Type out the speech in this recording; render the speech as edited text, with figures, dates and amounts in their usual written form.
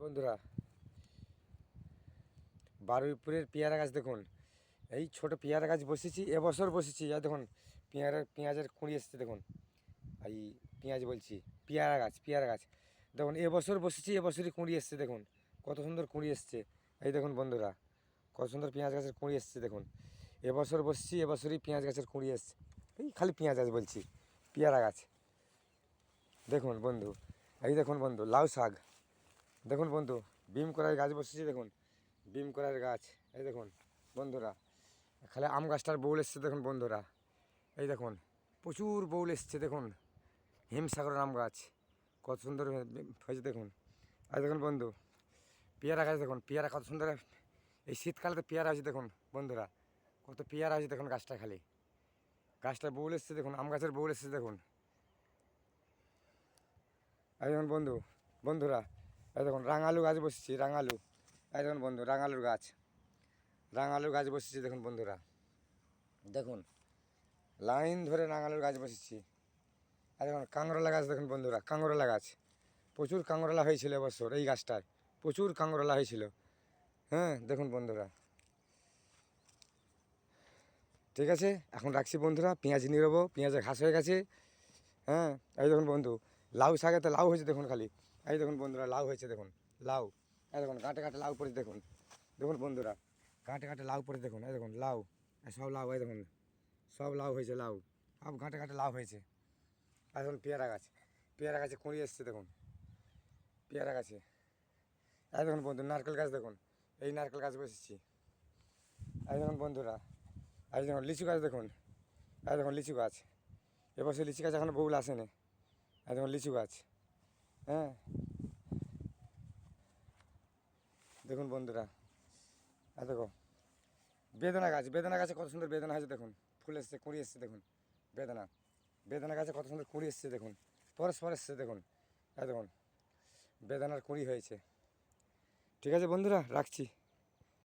বন্ধুরা, বারুইপুরের পেয়ারা গাছ দেখুন। এই ছোট পেয়ারা গাছ বসেছি, এবছর বসেছি। আর দেখুন পেঁয়াজের কুঁড়ি এসছে দেখুন। এই পেঁয়াজ বলছি, পেয়ারা গাছ দেখুন, এবছর বসেছি, এবছরই কুঁড়ি এসছে দেখুন। কত সুন্দর কুঁড়ি এসছে। এই দেখুন বন্ধুরা, কত সুন্দর পেঁয়াজ গাছের কুঁড়ি এসছে দেখুন। এবছর বসেছি, এবছরই পেঁয়াজ গাছের কুঁড়ি এসছে। এই খালি পেঁয়াজ গাছ বলছি, পেয়ারা গাছ দেখুন বন্ধু। এই দেখুন বন্ধু, লাউ শাক দেখুন বন্ধু। বিম করার গাছ বসেছি দেখুন, বিম করার গাছ। এই দেখুন বন্ধুরা, খালি আম গাছটার বউল এসছে দেখুন বন্ধুরা। এই দেখুন প্রচুর বউল এসছে দেখুন। হিমসাগরের আম গাছ কত সুন্দর হয়েছে দেখুন। আর দেখুন বন্ধু, পেয়ারা গাছ দেখুন, পেয়ারা কত সুন্দর। এই শীতকালে তো পেয়ারা হয়েছে দেখুন বন্ধুরা, কত পেয়ারা হয়েছে দেখুন। গাছটা খালি গাছটার বউল এসছে দেখুন, আম গাছের বউল এসছে দেখুন। এই দেখুন বন্ধুরা, এই দেখুন রাঙালু গাছ বসেছি, রাঙালু। এই দেখুন বন্ধু, রাঙালুর গাছ বসেছি দেখুন বন্ধুরা। দেখুন লাইন ধরে রাঙালুর গাছ বসেছি। আর দেখুন কাঁকরোলা গাছ দেখুন বন্ধুরা, কাঁকরোলা গাছ। প্রচুর কাঁকরোলা হয়েছিল এবছর এই গাছটায়, প্রচুর কাঁকরোলা হয়েছিল। হ্যাঁ দেখুন বন্ধুরা, ঠিক আছে এখন রাখছি বন্ধুরা। পেঁয়াজ নিয়ে নেবো, পেঁয়াজের ঘাস হয়ে গেছে। হ্যাঁ এই দেখুন বন্ধু, লাউ শাকে তো লাউ হয়েছে দেখুন খালি। এই দেখুন বন্ধুরা, লাউ হয়েছে দেখুন, লাউ। এই দেখুন কাঁটে কাঁটে লাউ পড়েছে দেখুন। দেখুন বন্ধুরা, কাঁটে কাঁটে লাউ পড়েছে দেখুন। এই দেখুন লাউ, সব লাউ। এই দেখুন সব লাউ হয়েছে, লাউ সব ঘাটে ঘাটে লাউ হয়েছে। আর দেখুন পেয়ারা গাছে কুঁড়ি এসছে দেখুন, পেয়ারা গাছে। এই দেখুন বন্ধু, নারকেল গাছ দেখুন, এই নারকেল গাছ বসেছি। এই দেখুন বন্ধুরা, এই দেখুন লিচু গাছ দেখুন। এই দেখুন লিচু গাছ, এবছর লিচু গাছ এখনও বউল আসেনি। এই দেখুন লিচু গাছ। হ্যাঁ দেখুন বন্ধুরা, এই দেখো বেদানা গাছে কত সুন্দর বেদানা হয়েছে দেখুন। ফুল এসছে, কুঁড়ি এসছে দেখুন। বেদানা গাছে কত সুন্দর কুঁড়ি এসছে দেখুন, পরস্পর এসছে দেখুন। এই দেখুন বেদানার কুঁড়ি হয়েছে। ঠিক আছে বন্ধুরা, রাখছি।